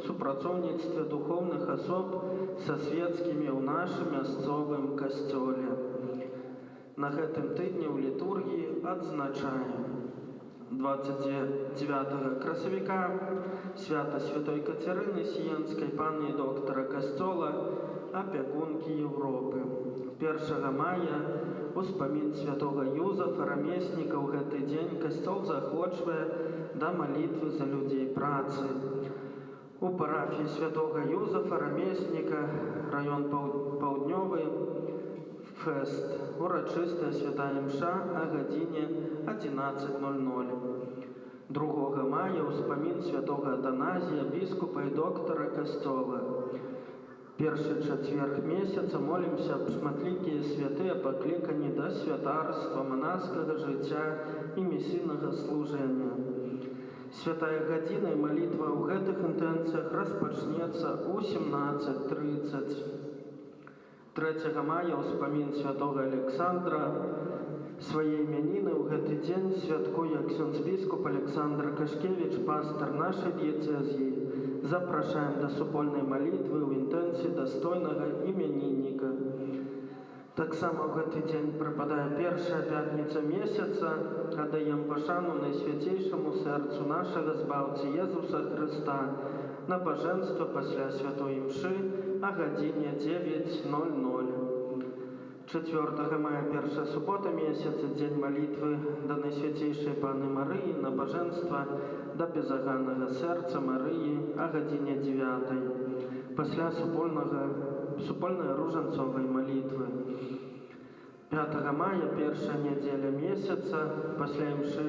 супрацоўніцтве духовных асоб са свецкімі ў нашым мясцовым касцёле. На гэтым тыдні ў літургіі адзначаем 29 красавіка свята Святой Кацярыны Сіенскай, паны і доктара касцёла, апякункі Еўропы. 1 мая успамін святого Юзефа, рамесніка. У гэты дзень касцёл захочвае да малітвы за людзей працы. У парафіі святого Юзефа, рамесніка, раён паўднёвы, фэст. Урачыстая святая мша а гадзіне 11:00. 2 мая успамін святого Атаназія, біскупа і доктара касцёла. Першы чацверг месяца молімся аб шматлікія святыя, паклікані да святарства, манаскага жыцця і місійнага служэння. Святая гадзіна і малітва ў гэтых інтэнцыях распачнецца ў 17:30. 3 мая успамін святого Александра. Свае імяніны ў гэты дзень святкуе ксёндз-біскуп Александр Кашкевіч, пастар нашай дыяцэзіі. Запрашаем да супольнай малітвы ў інтэнцыі дастойнага імянінніка. Таксама ў гэты дзень прыпадае першая пятніца месяца. Аддаем пашану найсвяцейшаму сэрцу нашага збаўцы Езуса Хрыста. Набажэнства пасля святой імшы а гадзіне 9:00. 4 мая, першая субота месяца, дзень малітвы да найсвяцейшай Паны Марыі, набажэнства да безаганнага сэрца Марыі а гадзіне 9. Пасля супольнай ружанцовай малітвы. 5 мая, першая нядзеля месяца, пасля імшы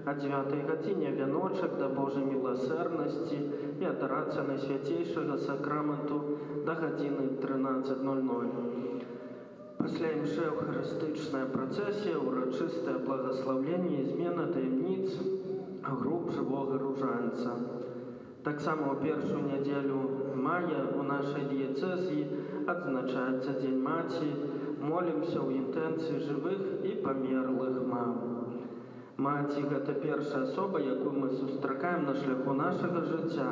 а 9 гадзіне вяночак да Божай міласэрнасці і адарацыя найсвяцейшага сакраменту да гадзіны 13:00. Пасля імшы эўхарыстычная працэсія, урачыстае благаслаўленне і змена таямніц груп жывога ружанца. Таксама ў першую нядзелю мая у нашай дыяцэзіі адзначаецца Дзень Маці. Молімся ў інтэнцыі жывых і памерлых мам. Маці – гэта першая асоба, якую мы сустракаем на шляху нашага жыцця.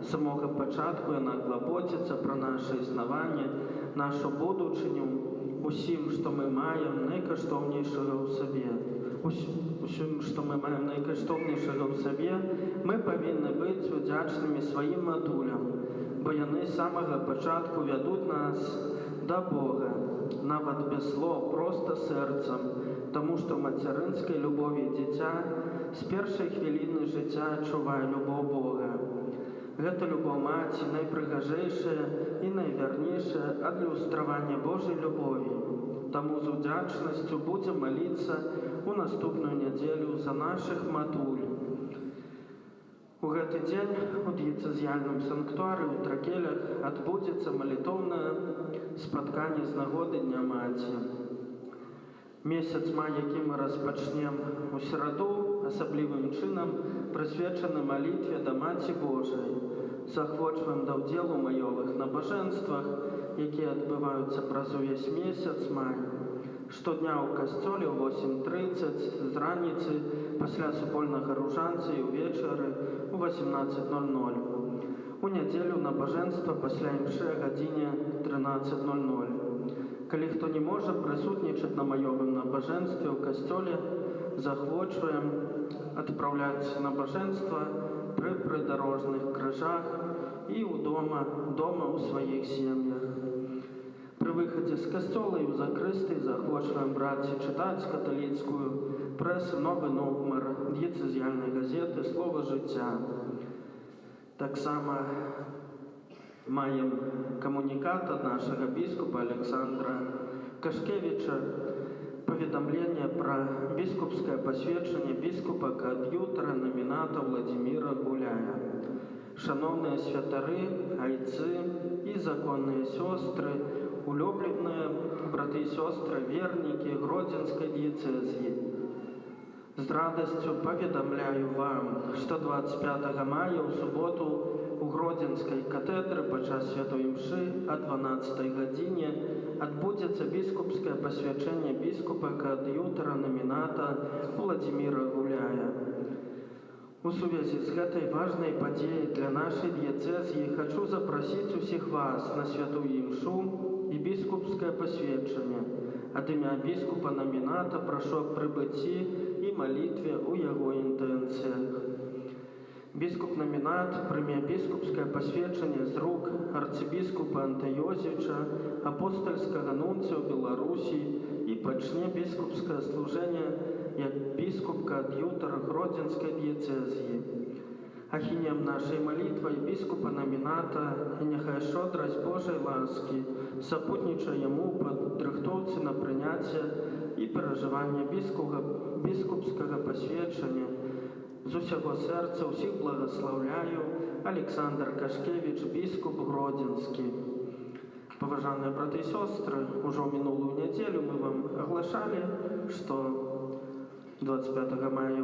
З самога пачатку яна клапоціцца пра наша існаванне, нашу будучыню, усім, што мы маем найкаштоўнейшага ў сабе. Усім, што мы маем найкаштоўнейшага ў сабе, мы павінны быць удзячнымі сваім матулям, бо яны з самага пачатку вядуць нас да Бога, нават без слоў, проста сэрцам, таму што мацярынскай любові дзіця з першай хвіліны жыцця адчувае любоў Бога. Гэта любоў маці найпрыгажэйшая і найвярнейшая адлюстраванне Божай любові. Таму з удзячнасцю будзем маліцца ў наступную нядзелю за нашых матуль. У гэты дзень у дыяцэзіяльным санктуары ў Тракелях адбудзецца малітоўнае спатканне з нагоды Дня Маці. Месяц май, які мы распачнем у сераду, асаблівым чынам прысвечаны малітве да Маці Божай. Захвочваем да ўдзелу ў маёвых набажэнствах, якія адбываюцца праз увесь месяц май. Штодня ў касцёле ў 8:30 з раніцы пасля супольнага ружанца і ўвечары ў 18:00. У нядзелю набажэнства пасля імшы о гадзіне 13:00. Калі хто не можа прысутнічаць на маёвым набажэнстве ў касцёле, захвочваем адпраўляць набажэнства пры прыдарожных крыжах і дома ў сваіх сем'ях. Пры выхадзе з касцёла і ў закрысты захвочваем браць і чытаць каталіцкую прэсу новы нумар дыяцэзіяльнай газеты «Слова жыцця». Таксама маем камунікат ад нашага біскупа Александра Кашкевіча, паведамленне пра біскупскае пасведчанне біскупа коад'ютара наміната Владзіміра Гуляя. Шановныя святары, айцы і законныя сёстры, улюбленыя браты і сёстры, вернікі Гродзенскай дыяцэзіі. З радасцю паведамляю вам, што 25 мая ў суботу у Гродзенскай катедры падчас святой імшы о 12 гадзіне адбудзецца біскупскае пасвячэнне біскупа коад'ютара наміната Владзіміра Гуляя. У сувязі з гэтай важнай падзеяй для нашай дыяцэзіі хачу запрасіць усіх вас на святую імшу і біскупскае пасведчанне. Ад імя біскупа наміната прашу аб прыбыцці і малітве ў яго інтэнцыях. Біскуп намінат прыме біскупскае пасведчанне з рук арцыбіскупа Антаёзіча, апостальскага нунцыю Беларусі і пачне біскупскае служэнне як біскуп коад'ютар Гродзенскай дыяцэзіі. Ахінем нашай малітвай біскупа наміната і няхай шчодрасць Божай ласкі сапутнічае яму ў падрыхтоўцы на прыняцце і перажыванне біскупскага пасведчання. З усяго сэрца ўсіх благаслаўляю, Александр Кашкевіч, біскуп Гродзенскі. Паважаныя браты і сёстры, ужо ў мінулую нядзелю мы вам аглашалі, што 25 мая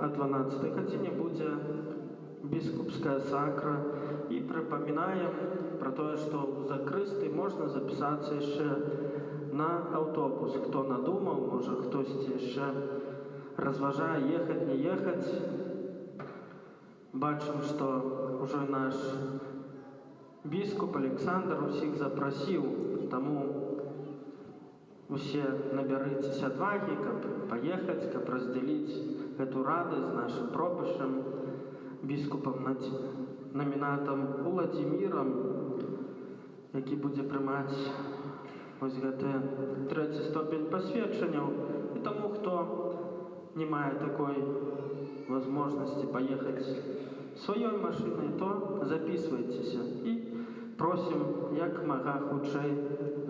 о 12 гадзіне будзе біскупская сакра, і прыпамінаем пра тое, што ў закрысты можна запісацца яшчэ на аўтобус. Хто надумаў, можа хтосьці яшчэ разважае ехаць, не ехаць. Бачым, што ўжо і наш біскуп Александр усіх запрасіў, таму усе набярыцеся адвагі, каб паехаць, каб раздзяліць гэту радасць з нашым пропышам, біскупам намінатам Владзімірам, які будзе прымаць вось гэты 3-й ступень пасведчанняў. І таму, хто не мае такой возможности паехаць сваёй машинай, то записывайтеся і просім як мага хутчэй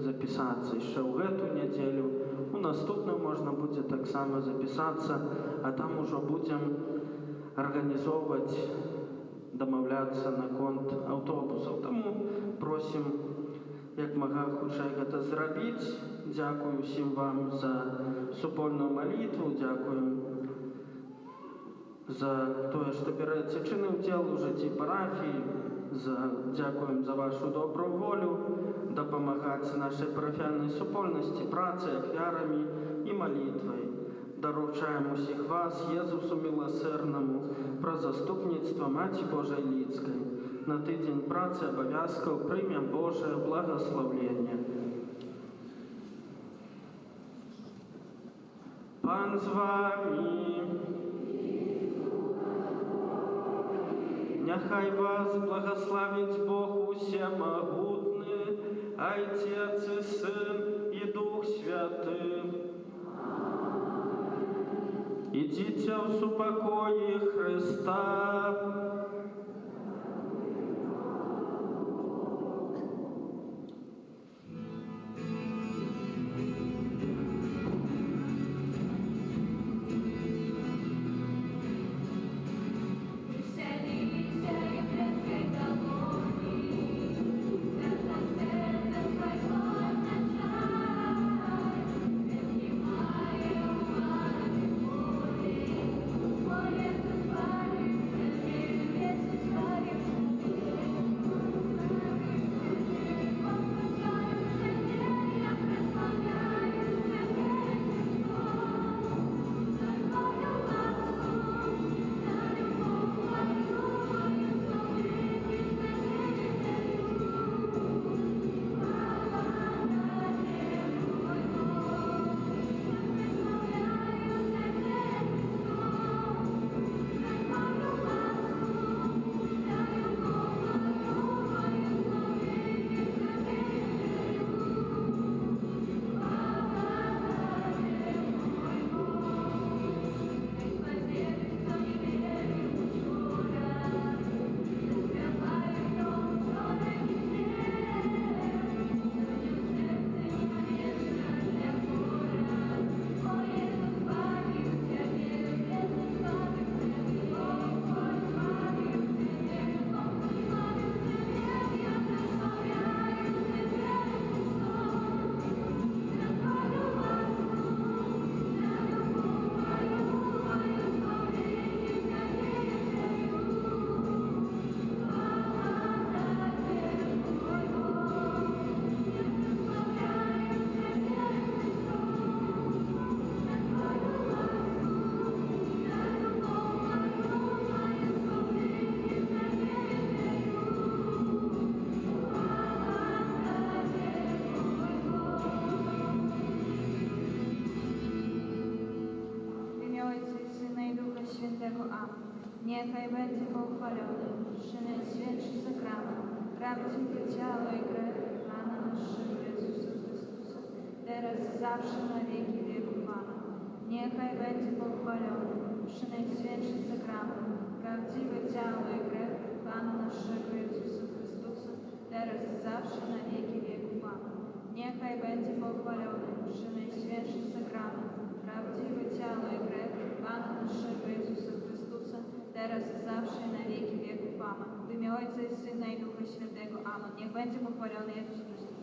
запісацца яшчэ ў гэту нядзелю. У наступную можна будзе таксама запісацца, а там ужо будзем арганізоўваць, дамаўляцца наконт аўтобусаў. Таму просім як мага хутчэй гэта зрабіць. Дзякую ўсім вам за супольную малітву, дзякуем за тое, што бярэце чынны ўдзел у жыцці парафіі, дзякуем за вашу добрую волю дапамагаць нашай парафіяльнай супольнасці працай, ахвярамі і малітвай. Даручаем усіх вас Езусу міласэрнаму пра заступніцтва Маці Божай Лідскай. На тыдзень працы абавязкаў прымем Божае благаслаўленне. Пан з вамі. Няхай вас благословить Бог усемогутный, Отец и Сын и Дух Святый. Идите в супокое Христа. Amen. Niechaj będzie pochwalony przy Najświętszy Sakrament, prawdziwe ciało i krew Pana naszego Jezusa Chrystusa, teraz i zawsze na wieki wieków. Amen. Niechaj będzie pochwalony przy Najświętszy Sakrament, prawdziwe ciało i krew Pana naszego Jezusa Chrystusa, teraz i zawsze na wieki wieków. Amen. Niechaj będzie pochwalony przy Najświętszy Sakrament, prawdziwe ciało i krew Pana naszego Jezusa Chrystusa, teraz i zawsze na wieki wieków. Amen. W imię Ojca i Syna i Ducha Świętego. Amen. Niech będzie pochwalony Jezus Chrystus.